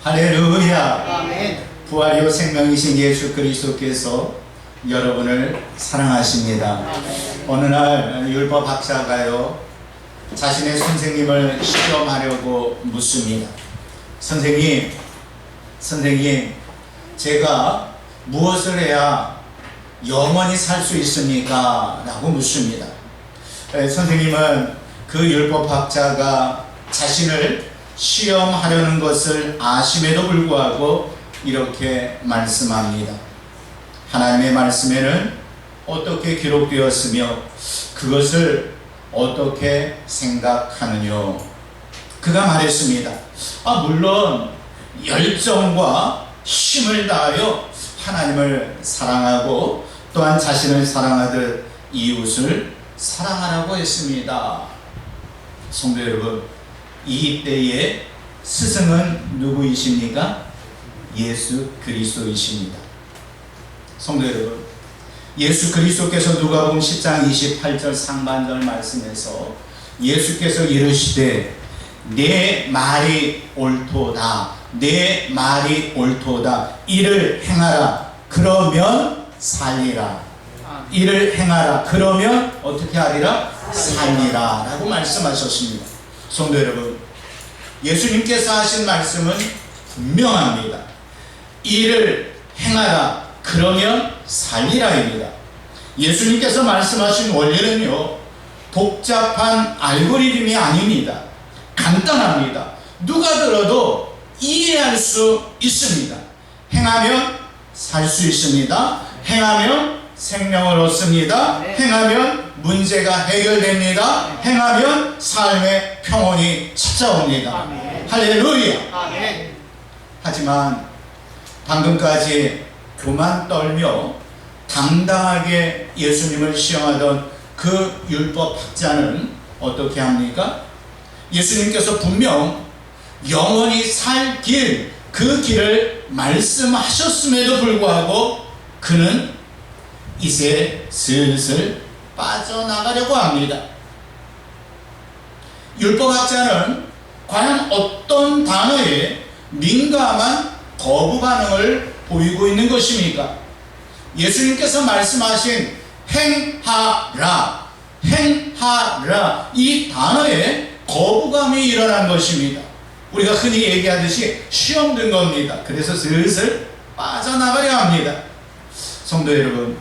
할렐루야. 아멘. 부활이요 생명이신 예수 그리스도께서 여러분을 사랑하십니다. 어느 날 율법 학자가요 자신의 선생님을 시험하려고 묻습니다. 선생님, 제가 무엇을 해야 영원히 살 수 있습니까? 라고 묻습니다. 선생님은 그 율법학자가 자신을 시험하려는 것을 아심에도 불구하고 이렇게 말씀합니다. 하나님의 말씀에는 어떻게 기록되었으며 그것을 어떻게 생각하느냐? 그가 말했습니다. 물론 열정과 힘을 다하여 하나님을 사랑하고 또한 자신을 사랑하듯 이웃을 사랑하라고 했습니다. 성도 여러분, 이 때에 스승은 누구이십니까? 예수 그리스도이십니다. 성도 여러분, 예수 그리스도께서 누가복음 10장 28절 상반절 말씀에서 예수께서 이르시되 내 말이 옳도다, 내 말이 옳도다, 이를 행하라 그러면 살리라. 이를 행하라 그러면 어떻게 하리라? 살리라 라고 말씀하셨습니다. 성도 여러분, 예수님께서 하신 말씀은 분명합니다. 이를 행하라 그러면 살리라입니다. 예수님께서 말씀하신 원리는요 복잡한 알고리즘이 아닙니다. 간단합니다. 누가 들어도 이해할 수 있습니다. 행하면 살 수 있습니다. 행하면 생명을 얻습니다. 행하면 문제가 해결됩니다. 행하면 삶의 평온이 찾아옵니다. 할렐루야. 하지만 방금까지 교만 떨며 당당하게 예수님을 시험하던 그 율법 학자는 어떻게 합니까? 예수님께서 분명 영원히 살 길, 그 길을 말씀하셨음에도 불구하고 그는 이제 슬슬 빠져나가려고 합니다. 율법학자는 과연 어떤 단어에 민감한 거부 반응을 보이고 있는 것입니까? 예수님께서 말씀하신 행하라, 행하라 이 단어에 거부감이 일어난 것입니다. 우리가 흔히 얘기하듯이 시험 든 겁니다. 그래서 슬슬 빠져나가려 합니다. 성도 여러분,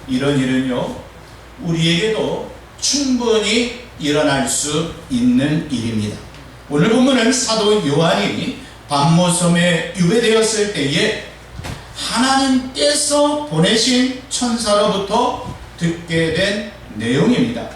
이런 일은요 우리에게도 충분히 일어날 수 있는 일입니다. 오늘 본문은 사도 요한이 반모섬에 유배되었을 때에 하나님께서 보내신 천사로부터 듣게 된 내용입니다.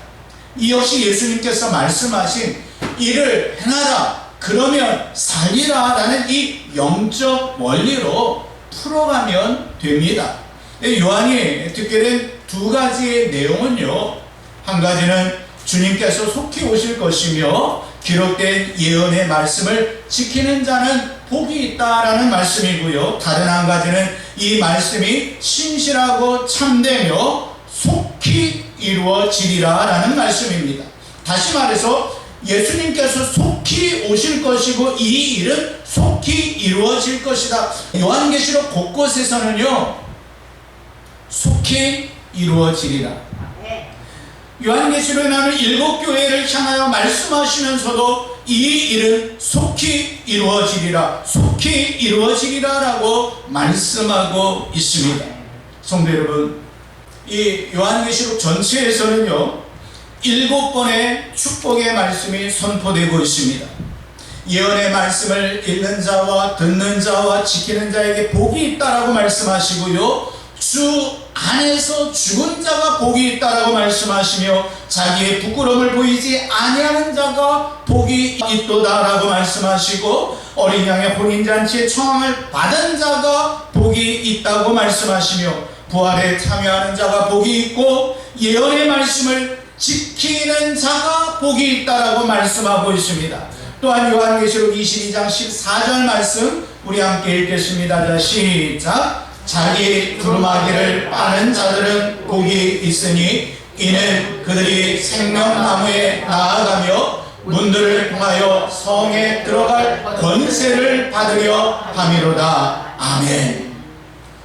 이 역시 예수님께서 말씀하신 이를 행하라 그러면 살리라 라는 이 영적 원리로 풀어가면 됩니다. 요한이 듣게 된 두 가지의 내용은요, 한 가지는 주님께서 속히 오실 것이며 기록된 예언의 말씀을 지키는 자는 복이 있다라는 말씀이고요, 다른 한 가지는 이 말씀이 신실하고 참되며 속히 이루어지리라 라는 말씀입니다. 다시 말해서 예수님께서 속히 오실 것이고 이 일은 속히 이루어질 것이다. 요한계시록 곳곳에서는요 속히 이루어지리라. 요한계시록에 나오는 7교회를 향하여 말씀하시면서도 이 일은 속히 이루어지리라, 속히 이루어지리라 라고 말씀하고 있습니다. 성도 여러분, 이 요한계시록 전체에서는요 7번의 축복의 말씀이 선포되고 있습니다. 예언의 말씀을 읽는 자와 듣는 자와 지키는 자에게 복이 있다라고 말씀하시고요, 주 안에서 죽은 자가 복이 있다라고 말씀하시며 자기의 부끄러움을 보이지 아니하는 자가 복이 있도다라고 말씀하시고 어린 양의 혼인잔치에 청함을 받은 자가 복이 있다고 말씀하시며 부활에 참여하는 자가 복이 있고 예언의 말씀을 지키는 자가 복이 있다라고 말씀하고 있습니다. 또한 요한계시록 22장 14절 말씀 우리 함께 읽겠습니다. 자, 시작. 자기 두루마기를 빠는 자들은 복이 있으니 이는 그들이 생명나무에 나아가며 문들을 통하여 성에 들어갈 권세를 받으려 함이로다. 아멘.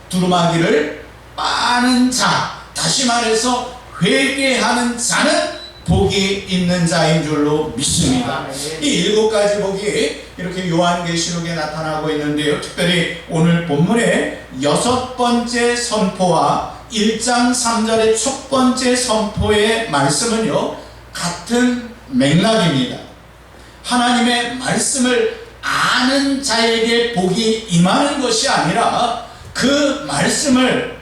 두루마기를 빠는 자, 다시 말해서 회개하는 자는 복이 있는 자인 줄로 믿습니다. 이 7가지 복이 이렇게 요한계시록에 나타나고 있는데요, 특별히 오늘 본문의 6번째 선포와 1장 3절의 첫 번째 선포의 말씀은요, 같은 맥락입니다. 하나님의 말씀을 아는 자에게 복이 임하는 것이 아니라 그 말씀을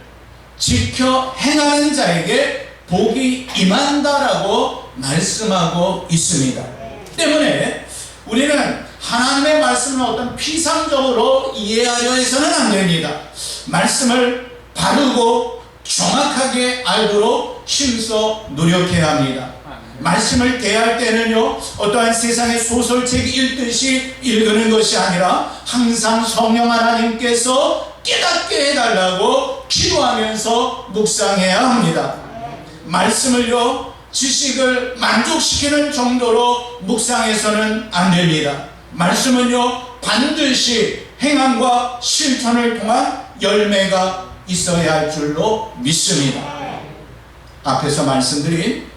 지켜 행하는 자에게 복이 임한다라고 말씀하고 있습니다. 때문에 우리는 하나님의 말씀을 어떤 피상적으로 이해하려 해서는 안 됩니다. 말씀을 바르고 정확하게 알도록 힘써 노력해야 합니다. 말씀을 대할 때는요, 어떠한 세상의 소설책 읽듯이 읽는 것이 아니라 항상 성령 하나님께서 깨닫게 해달라고 기도하면서 묵상해야 합니다. 말씀을요, 지식을 만족시키는 정도로 묵상해서는 안 됩니다. 말씀은요, 반드시 행함과 실천을 통한 열매가 있어야 할 줄로 믿습니다. 앞에서 말씀드린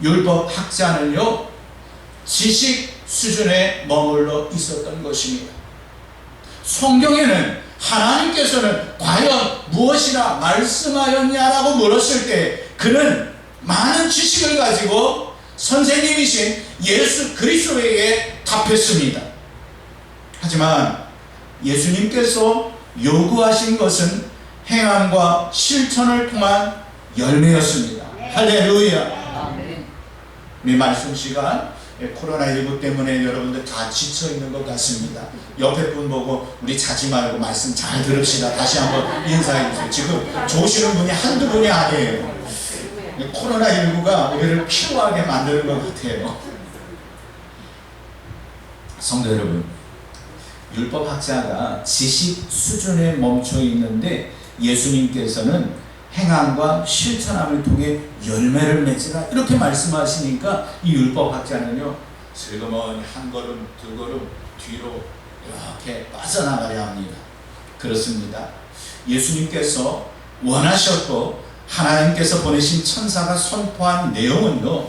율법 학자는요, 지식 수준에 머물러 있었던 것입니다. 성경에는 하나님께서는 과연 무엇이나 말씀하였냐라고 물었을 때 그는 많은 지식을 가지고 선생님이신 예수 그리스도에게 답했습니다. 하지만 예수님께서 요구하신 것은 행함과 실천을 통한 열매였습니다. 할렐루야. 이 말씀 시간, 코로나19 때문에 여러분들 다 지쳐있는 것 같습니다. 옆에 분 보고 우리 자지 말고 말씀 잘 들읍시다. 다시 한번 인사해 주세요. 지금 좋으시는 분이 한두 분이 아니에요. 코로나19가 우리를 피로하게 만드는 것 같아요. 성도 여러분, 율법학자가 지식 수준에 멈춰 있는데 예수님께서는 행함과 실천함을 통해 열매를 맺으라 이렇게 말씀하시니까 이 율법학자는요, 슬그머니 한 걸음 두 걸음 뒤로 이렇게 빠져나가야 합니다. 그렇습니다. 예수님께서 원하셨고 하나님께서 보내신 천사가 선포한 내용은요,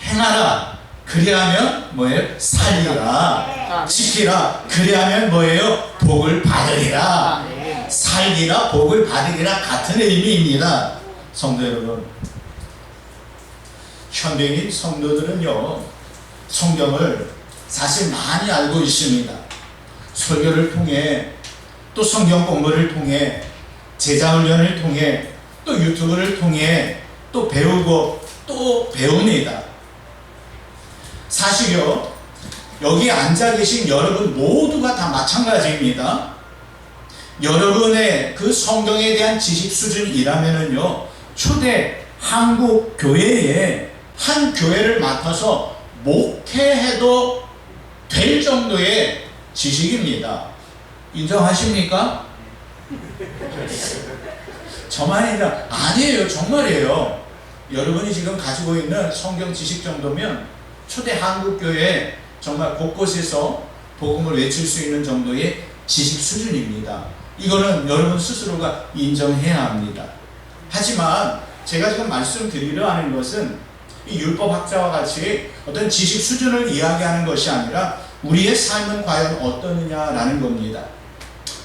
행하라, 그리하면 뭐예요? 살리라. 지키라, 그리하면 뭐예요? 복을 받으리라. 살리라, 복을 받으리라 같은 의미입니다. 성도 여러분, 현대인 성도들은요, 성경을 사실 많이 알고 있습니다. 설교를 통해, 또 성경 공부를 통해, 제자훈련을 통해, 또 유튜브를 통해 또 배우고 또 배웁니다. 사실요, 여기 앉아 계신 여러분 모두가 다 마찬가지입니다. 여러분의 그 성경에 대한 지식 수준이라면은요, 초대 한국 교회에 한 교회를 맡아서 목회해도 될 정도의 지식입니다. 인정하십니까? 저만이 아니에요. 정말이에요. 여러분이 지금 가지고 있는 성경 지식 정도면 초대 한국교회 정말 곳곳에서 복음을 외칠 수 있는 정도의 지식 수준입니다. 이거는 여러분 스스로가 인정해야 합니다. 하지만 제가 지금 말씀드리려 하는 것은 이 율법학자와 같이 어떤 지식 수준을 이야기하는 것이 아니라 우리의 삶은 과연 어떠느냐라는 겁니다.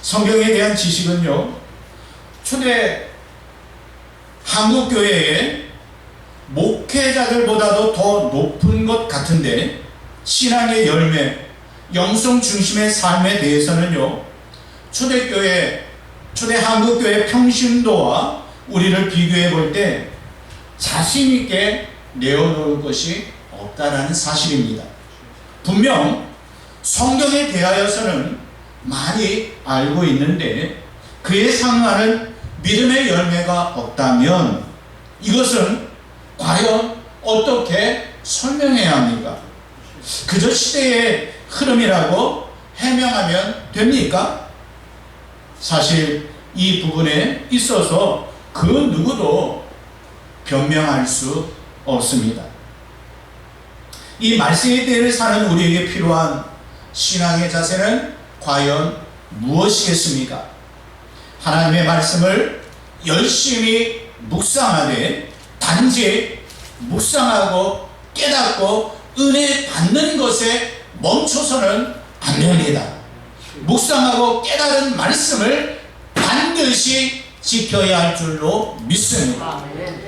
성경에 대한 지식은요, 초대 한국교회의 목회자들보다도 더 높은 것 같은데, 신앙의 열매, 영성 중심의 삶에 대해서는요, 초대교회, 초대 한국교회 평신도와 우리를 비교해 볼 때 자신있게 내어놓을 것이 없다라는 사실입니다. 분명 성경에 대하여서는 많이 알고 있는데 그에 상응하는 믿음의 열매가 없다면 이것은 과연 어떻게 설명해야 합니까? 그저 시대의 흐름이라고 해명하면 됩니까? 사실 이 부분에 있어서 그 누구도 변명할 수 없습니다. 이 말씀의 때를 사는 우리에게 필요한 신앙의 자세는 과연 무엇이겠습니까? 하나님의 말씀을 열심히 묵상하되 단지 묵상하고 깨닫고 은혜 받는 것에 멈춰서는 안 됩니다. 묵상하고 깨달은 말씀을 반드시 지켜야 할 줄로 믿습니다.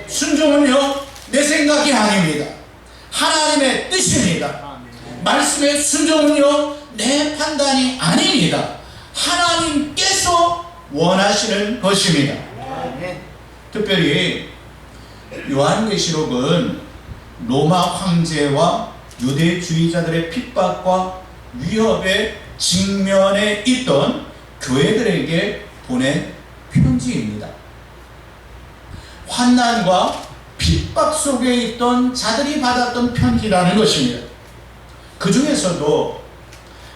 순종은요, 내 생각이 아닙니다. 하나님의 뜻입니다. 말씀의 순종은요, 내 판단이 아닙니다. 하나님께서 원하시는 것입니다. 특별히 요한계시록은 로마 황제와 유대주의자들의 핍박과 위협에 직면해 있던 교회들에게 보낸 편지입니다. 환난과 핍박 속에 있던 자들이 받았던 편지라는 것입니다. 그 중에서도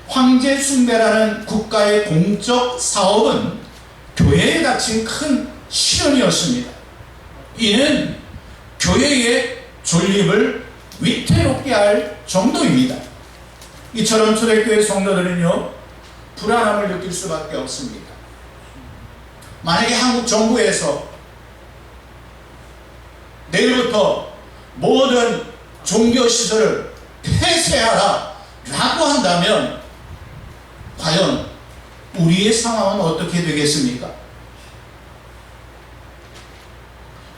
황제 숭배라는 국가의 공적 사업은 교회에 닥친 큰 시련이었습니다. 이는 교회의 존립을 위태롭게 할 정도입니다. 이처럼 초대교회 성도들은요, 불안함을 느낄 수밖에 없습니다. 만약에 한국 정부에서 내일부터 모든 종교시설을 폐쇄하라 라고 한다면 과연 우리의 상황은 어떻게 되겠습니까?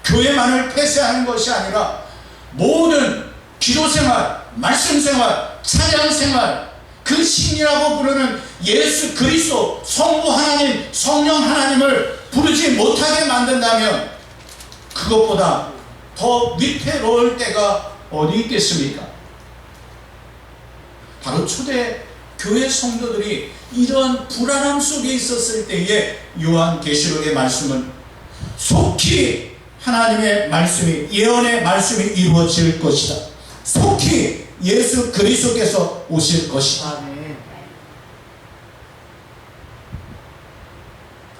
교회만을 폐쇄하는 것이 아니라 모든 기도생활, 말씀생활, 찬양생활, 그 신이라고 부르는 예수 그리스도 성부 하나님, 성령 하나님을 부르지 못하게 만든다면 그것보다 더 위태로울 때가 어디 있겠습니까? 바로 초대 교회 성도들이 이런 불안함 속에 있었을 때에 요한계시록의 말씀은 속히 하나님의 말씀이, 예언의 말씀이 이루어질 것이다. 속히 예수 그리스도께서 오실 것이다.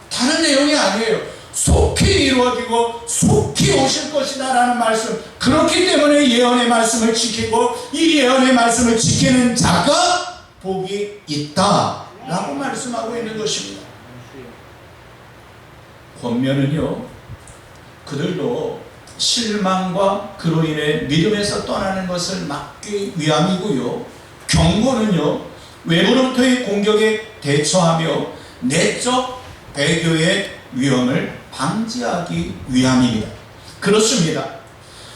다른 내용이 아니에요. 속히 이루어지고 속히 오실 것이다 라는 말씀. 그렇기 때문에 예언의 말씀을 지키고 이 예언의 말씀을 지키는 자가 복이 있다 라고 말씀하고 있는 것입니다. 권면은요, 그들도 실망과 그로 인해 믿음에서 떠나는 것을 막기 위함이고요, 경고는요, 외부로부터의 공격에 대처하며 내적 배교의 위험을 방지하기 위함입니다. 그렇습니다.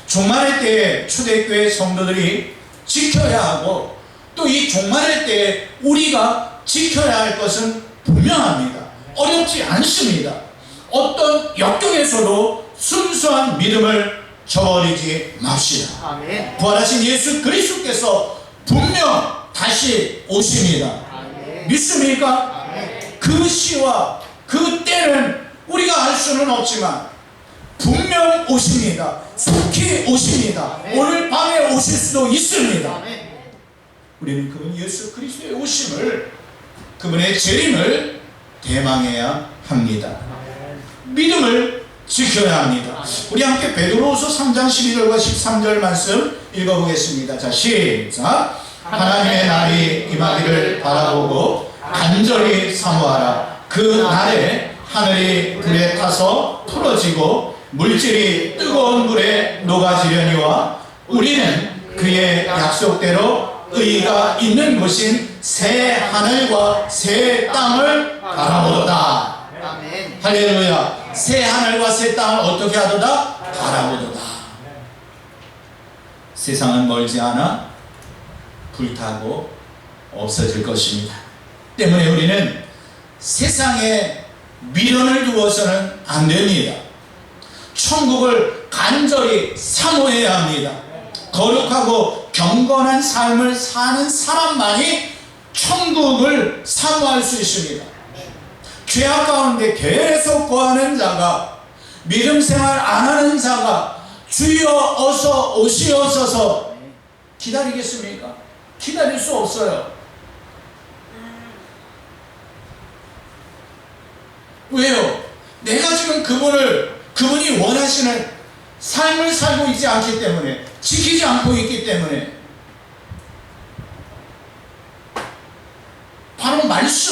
종말의 때에 초대교회 성도들이 지켜야 하고 또 이 종말의 때에 우리가 지켜야 할 것은 분명합니다. 어렵지 않습니다. 어떤 역경에서도 순수한 믿음을 저버리지 맙시다. 아멘. 부활하신 예수 그리스도께서 분명 다시 오십니다. 아멘. 믿습니까? 아멘. 그 시와 그 때는 우리가 알 수는 없지만 분명 오십니다. 속히 오십니다. 아멘. 오늘 밤에 오실 수도 있습니다. 아멘. 우리는 그분 예수 그리스도의 오심을, 그분의 재림을 대망해야 합니다. 믿음을 지켜야 합니다. 우리 함께 베드로후서 3장 12절과 13절 말씀 읽어보겠습니다. 자, 시작. 하나님의 날이 임하기를 바라보고 간절히 사모하라. 그 날에 하늘이 불에 타서 풀어지고 물질이 뜨거운 물에 녹아지려니와 우리는 그의 약속대로 의가 있는 곳인 새 하늘과 새 땅을 바라보도다. 아멘. 할렐루야. 새 하늘과 새 땅을 어떻게 하도다? 바라보도다. 세상은 멀지 않아 불타고 없어질 것입니다. 때문에 우리는 세상에 미련을 두어서는 안 됩니다. 천국을 간절히 사모해야 합니다. 거룩하고 경건한 삶을 사는 사람만이 천국을 사모할 수 있습니다. 죄악 가운데 계속 거하는 자가, 믿음 생활 안 하는 자가 주여 어서 오시옵소서 기다리겠습니까? 기다릴 수 없어요. 왜요? 내가 지금 그분이 원하시는 삶을 살고 있지 않기 때문에, 지키지 않고 있기 때문에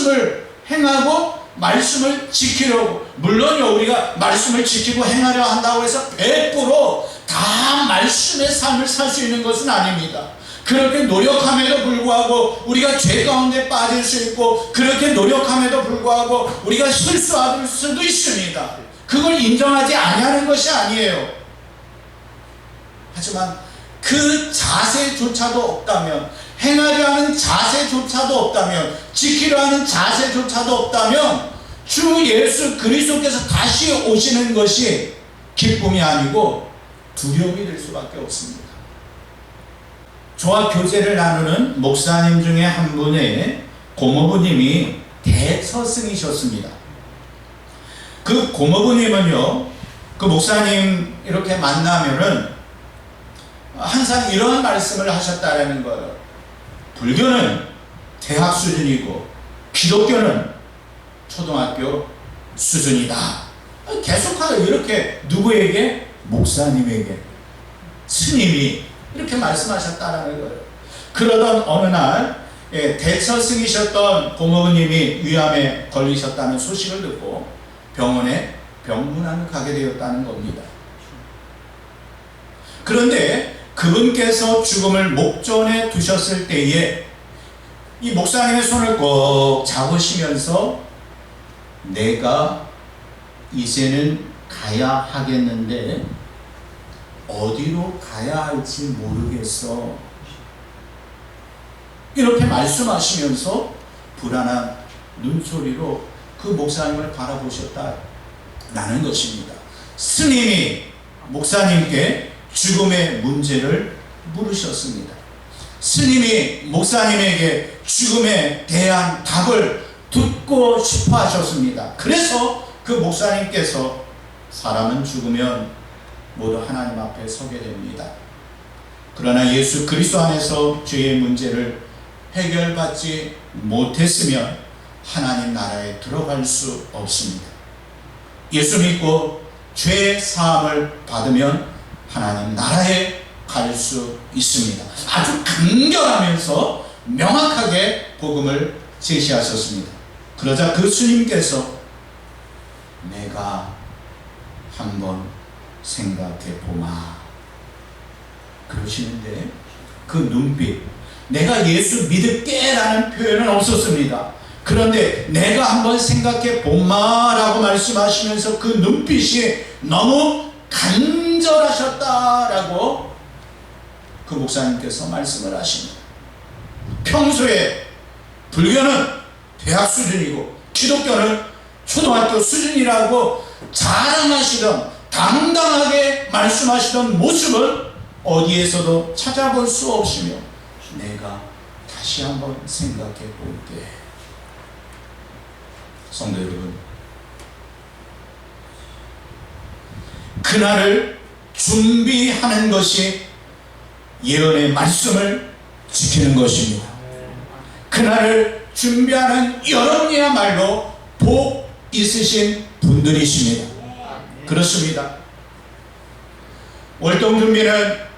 말씀을 행하고 말씀을 지키려고, 물론요 우리가 말씀을 지키고 행하려 한다고 해서 100%다 말씀의 삶을 살 수 있는 것은 아닙니다. 그렇게 노력함에도 불구하고 우리가 죄 가운데 빠질 수 있고, 그렇게 노력함에도 불구하고 우리가 실수할 수도 있습니다. 그걸 인정하지 아니하는 것이 아니에요. 하지만 그 자세조차도 없다면, 행하려 하는 자세조차도 없다면, 지키려 하는 자세조차도 없다면 주 예수 그리스도께서 다시 오시는 것이 기쁨이 아니고 두려움이 될 수밖에 없습니다. 저와 교제를 나누는 목사님 중에 한 분의 고모부님이 대서승이셨습니다. 그 고모부님은요, 그 목사님 이렇게 만나면은 항상 이런 말씀을 하셨다라는 거예요. 불교는 대학 수준이고 기독교는 초등학교 수준이다. 계속하다 이렇게 누구에게? 목사님에게, 스님이 이렇게 말씀하셨다라는 거예요. 그러던 어느 날 대처승이셨던 고모부님이 위암에 걸리셨다는 소식을 듣고 병원에 병문안을 가게 되었다는 겁니다. 그런데 그분께서 죽음을 목전에 두셨을 때에 이 목사님의 손을 꼭 잡으시면서 내가 이제는 가야 하겠는데 어디로 가야 할지 모르겠어, 이렇게 말씀하시면서 불안한 눈초리로 그 목사님을 바라보셨다라는 것입니다. 스님이 목사님께 죽음의 문제를 물으셨습니다. 스님이 목사님에게 죽음에 대한 답을 듣고 싶어 하셨습니다. 그래서 그 목사님께서 사람은 죽으면 모두 하나님 앞에 서게 됩니다. 그러나 예수 그리스도 안에서 죄의 문제를 해결받지 못했으면 하나님 나라에 들어갈 수 없습니다. 예수 믿고 죄 사함을 받으면 하나님 나라에 갈 수 있습니다. 아주 간결하면서 명확하게 복음을 제시하셨습니다. 그러자 그 스님께서 내가 한번 생각해 보마 그러시는데, 그 눈빛, 내가 예수 믿을게 라는 표현은 없었습니다. 그런데 내가 한번 생각해 보마 라고 말씀하시면서 그 눈빛이 너무 간절하셨다라고 그 목사님께서 말씀을 하십니다. 평소에 불교는 대학 수준이고 기독교는 초등학교 수준이라고 자랑하시던, 당당하게 말씀하시던 모습을 어디에서도 찾아볼 수 없으며 내가 다시 한번 생각해 볼게. 성도 여러분, 그날을 준비하는 것이 예언의 말씀을 지키는 것입니다. 그날을 준비하는 여러분이야말로 복 있으신 분들이십니다. 그렇습니다. 월동 준비는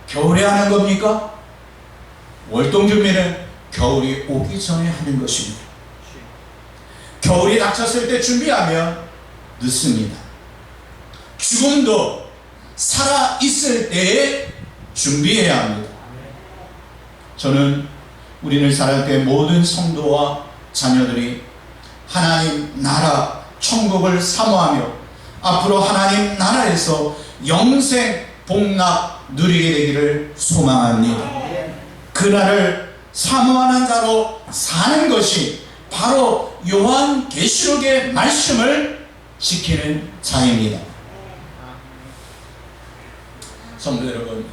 겨울에 하는 겁니까? 월동 준비는 겨울이 오기 전에 하는 것입니다. 겨울이 닥쳤을 때 준비하면 늦습니다. 죽음도 살아있을 때에 준비해야 합니다. 저는 우리를 살아갈 때 모든 성도와 자녀들이 하나님 나라 천국을 사모하며 앞으로 하나님 나라에서 영생 복락 누리게 되기를 소망합니다. 그날을 사모하는 자로 사는 것이 바로 요한계시록의 말씀을 지키는 자입니다. 성도 여러분,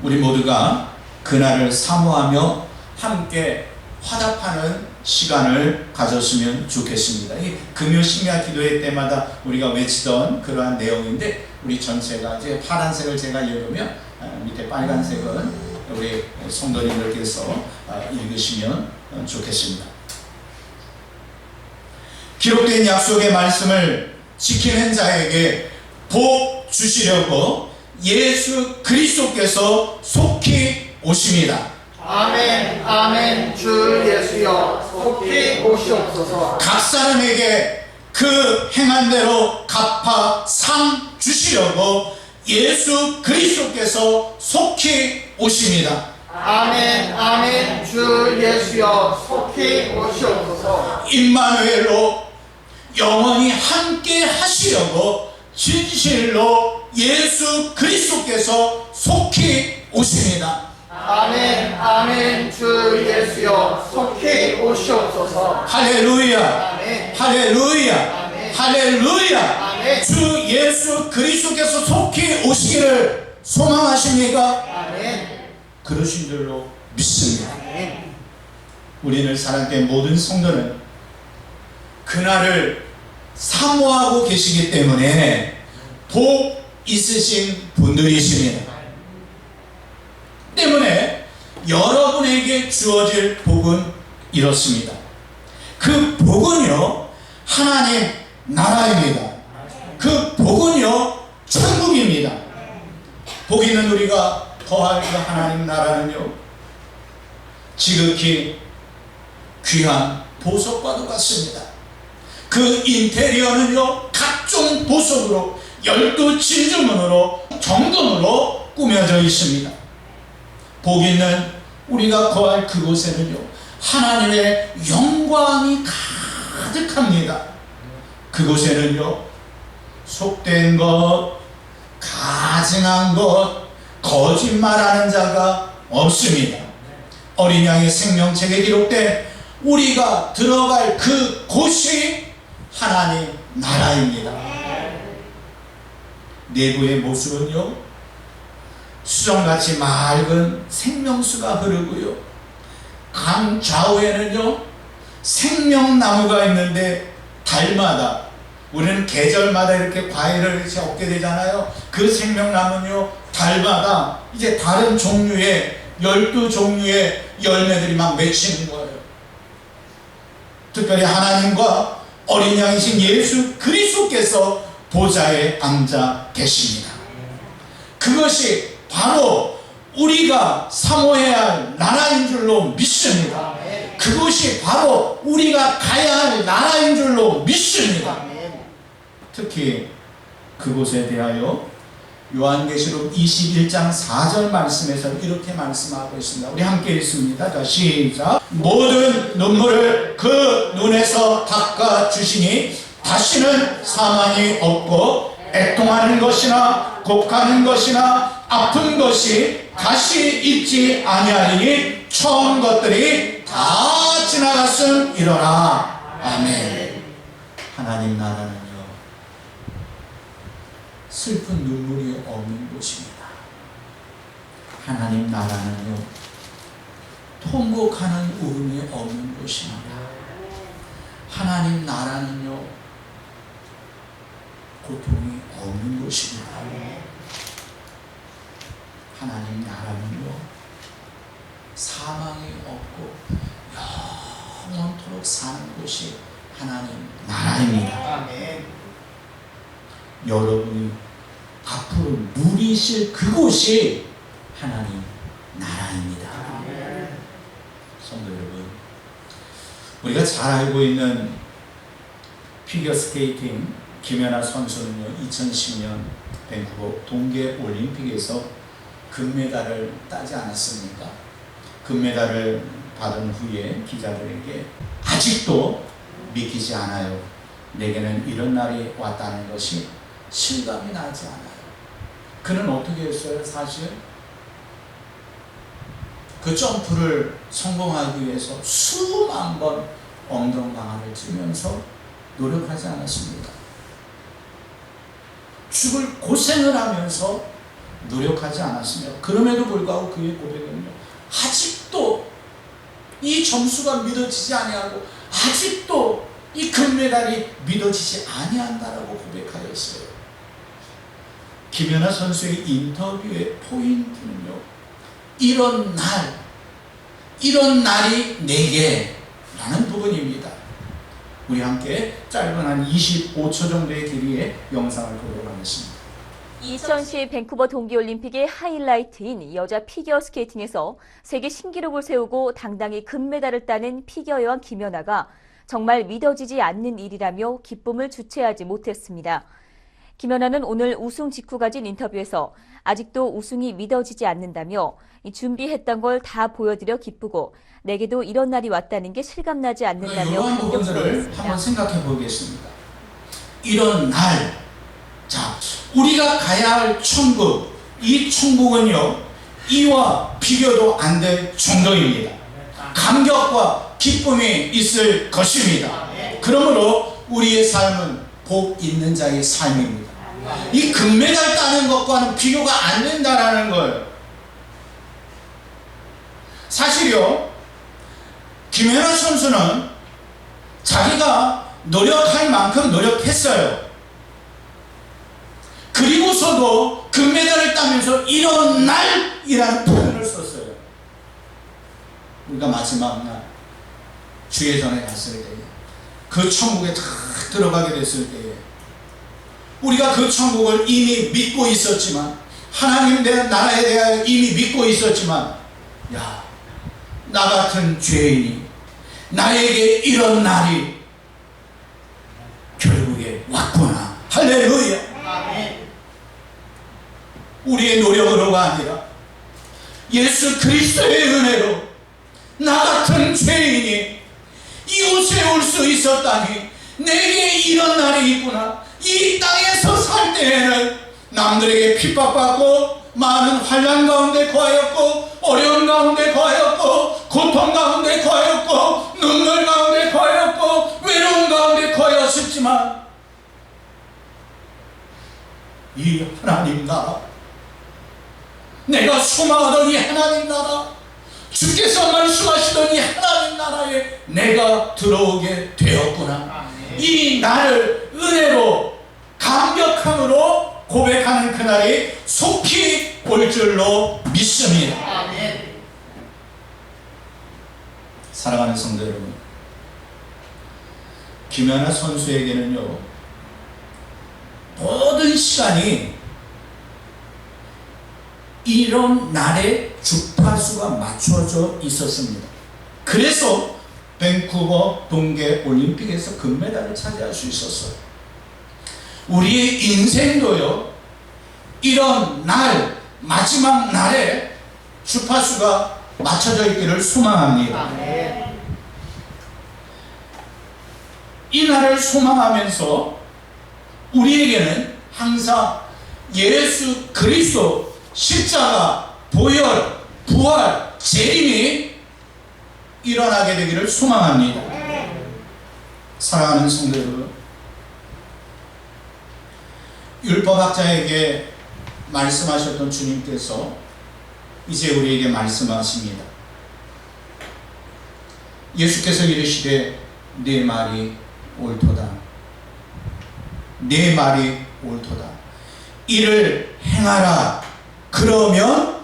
우리 모두가 그날을 사모하며 함께 화답하는 시간을 가졌으면 좋겠습니다. 이 금요 심야 기도회 때마다 우리가 외치던 그러한 내용인데, 우리 전체가 이제 파란색을 제가 읽으면 밑에 빨간색은 우리 성도님들께서 읽으시면 좋겠습니다. 기록된 약속의 말씀을 지키는 자에게 복 주시려고 예수 그리스도께서 속히 오십니다. 아멘, 아멘. 주 예수여 속히 오시옵소서. 각 사람에게 그 행한 대로 갚아 상 주시려고 예수 그리스도께서 속히 오십니다. 아멘, 아멘. 주 예수여 속히 오시옵소서. 임마누엘로 영원히 함께 하시려고 진실로 예수 그리스도께서 속히 오십니다. 아멘, 아멘. 주 예수여 속히 오시옵소서. 할렐루야, 아멘. 할렐루야, 아멘. 할렐루야. 아멘. 주 예수 그리스도께서 속히 오시기를 소망하십니까? 아멘. 그러신 줄로 믿습니다. 아멘. 우리는 사랑교회 모든 성도는 그날을 사모하고 계시기 때문에 복 있으신 분들이십니다. 때문에 여러분에게 주어질 복은 이렇습니다. 그 복은요, 하나님 나라입니다. 그 복은요, 천국입니다. 복 있는 우리가 거할 그 하나님 나라는요, 지극히 귀한 보석과도 같습니다. 그 인테리어는요, 각종 보석으로 12진주문으로 정금으로 꾸며져 있습니다. 복 있는 우리가 거할 그곳에는요, 하나님의 영광이 가득합니다. 그곳에는요, 속된 것, 가증한 것, 거짓말하는 자가 없습니다. 어린 양의 생명책에 기록된 우리가 들어갈 그 곳이 하나님 나라입니다. 내부의 모습은요, 수정같이 맑은 생명수가 흐르고요, 강 좌우에는요 생명나무가 있는데, 달마다 우리는 계절마다 이렇게 과일을 이렇게 얻게 되잖아요. 그 생명나무는요, 달마다 이제 다른 종류의 12종류의 열매들이 막 맺히는 거예요. 특별히 하나님과 어린 양이신 예수 그리스도께서 보좌에 앉아 계십니다. 그것이 바로 우리가 사모해야 할 나라인 줄로 믿습니다. 그것이 바로 우리가 가야 할 나라인 줄로 믿습니다. 특히 그곳에 대하여 요한계시록 21장 4절 말씀에서 이렇게 말씀하고 있습니다. 우리 함께 읽습니다. 자, 시작. 모든 눈물을 그 눈에서 닦아 주시니 다시는 사망이 없고 애통하는 것이나 곡하는 것이나 아픈 것이 다시 있지 아니하리니 처음 것들이 다 지나갔음이로라. 아멘. 하나님 나라는요, 슬픈 눈물이 없는 곳입니다. 하나님 나라는요, 통곡하는 울음이 없는 곳입니다. 하나님 나라는요, 고통이 없는 곳입니다. 하나님 나라는요, 사망이 없고 영원토록 사는 곳이 하나님 나라입니다. 아멘. 여러분이 앞으로 누리실 그곳이 하나님 나라입니다. 성도 여러분, 우리가 잘 알고 있는 피겨스케이팅 김연아 선수는요, 2010년 밴쿠버 동계올림픽에서 금메달을 따지 않았습니까? 금메달을 받은 후에 기자들에게 아직도 믿기지 않아요. 내게는 이런 날이 왔다는 것이 실감이 나지 않아요. 그는 어떻게 했어요? 사실 그 점프를 성공하기 위해서 수만 번 엉덩방아를 찌면서 노력하지 않았습니까? 죽을 고생을 하면서 노력하지 않았습니까? 그럼에도 불구하고 그의 고백은요, 아직도 이 점수가 믿어지지 아니하고 아직도 이 금메달이 믿어지지 아니한다라고 고백하였어요. 김연아 선수의 인터뷰의 포인트는요, 이런 날이 내게 라는 부분입니다. 우리 함께 짧은 한 25초 정도의 길이의 영상을 보도록 하겠습니다. 2010 밴쿠버 동계올림픽의 하이라이트인 여자 피겨스케이팅에서 세계 신기록을 세우고 당당히 금메달을 따는 피겨 여왕 김연아가 정말 믿어지지 않는 일이라며 기쁨을 주체하지 못했습니다. 김연아는 오늘 우승 직후 가진 인터뷰에서 아직도 우승이 믿어지지 않는다며 준비했던 걸 다 보여드려 기쁘고 내게도 이런 날이 왔다는 게 실감나지 않는다며 이러한 부분들을 감격스러웠습니다. 한번 생각해 보겠습니다. 이런 날, 자, 우리가 가야 할 천국, 이 천국은요, 이와 비교도 안 될 정도입니다. 감격과 기쁨이 있을 것입니다. 그러므로 우리의 삶은 복 있는 자의 삶입니다. 이 금메달 따는 것과는 비교가 안 된다라는 거예요. 사실요, 김연아 선수는 자기가 노력할 만큼 노력했어요. 그리고서도 금메달을 따면서 이런 날이라는 표현을 썼어요. 우리가 마지막 날 주예전에 갔을 때에 그 천국에 다 들어가게 됐을 때에 우리가 그 천국을 이미 믿고 있었지만, 하나님 나라에 대하여 이미 믿고 있었지만, 야, 나 같은 죄인이 나에게 이런 날이 결국에 왔구나. 할렐루야. 아멘. 우리의 노력으로가 아니라 예수 그리스도의 은혜로 나 같은 죄인이 이곳에 올 수 있었다니, 내게 이런 날이 있구나. 이 땅에서 살 때에는 남들에게 핍박받고 많은 환난 가운데 거하였고, 어려운 가운데 거하였고, 고통 가운데 거하였고, 눈물 가운데 거하였고, 외로운 가운데 거하였었지만, 이 하나님 나라, 내가 소망하던 이 하나님 나라, 주께서 말씀하시던 이 하나님 나라에 내가 들어오게 되었구나. 이 나를 은혜로 감격함으로 고백하는 그날이 속히 올 줄로 믿습니다. 아멘. 사랑하는 성도 여러분, 김연아 선수에게는요, 모든 시간이 이런 날에 주파수가 맞춰져 있었습니다. 그래서 밴쿠버 동계올림픽에서 금메달을 차지할 수 있었어요. 우리의 인생도요, 이런 날, 마지막 날에 주파수가 맞춰져 있기를 소망합니다. 아멘. 이 날을 소망하면서 우리에게는 항상 예수 그리스도 십자가, 보혈, 부활, 재림이 일어나게 되기를 소망합니다. 사랑하는 성도 여러분, 율법학자에게 말씀하셨던 주님께서 이제 우리에게 말씀하십니다. 예수께서 이르시되 내 말이 옳도다. 내 말이 옳도다. 이를 행하라. 그러면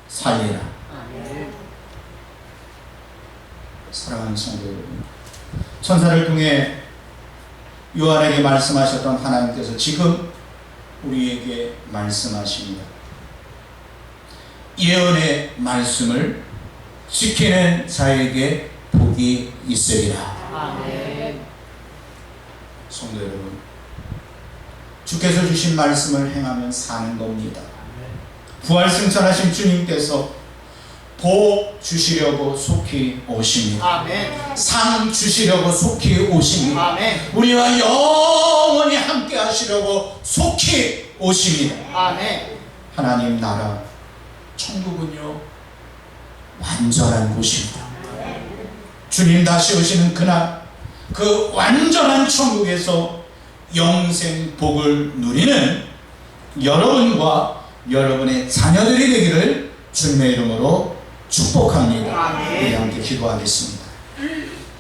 살리라. 사랑하는 성도 여러분, 천사를 통해 요한에게 말씀하셨던 하나님께서 지금 우리에게 말씀하십니다. 예언의 말씀을 지키는 자에게 복이 있으리라. 아멘. 성도 여러분, 주께서 주신 말씀을 행하면 사는 겁니다. 부활승천하신 주님께서 복 주시려고 속히 오십니다. 아멘. 상 주시려고 속히 오십니다. 아멘. 우리와 영원히 함께 하시려고 속히 오십니다. 아멘. 하나님 나라 천국은요, 완전한 곳입니다. 주님 다시 오시는 그날, 그 완전한 천국에서 영생 복을 누리는 여러분과 여러분의 자녀들이 되기를 주님의 이름으로 축복합니다. 아멘. 우리 함께 기도하겠습니다.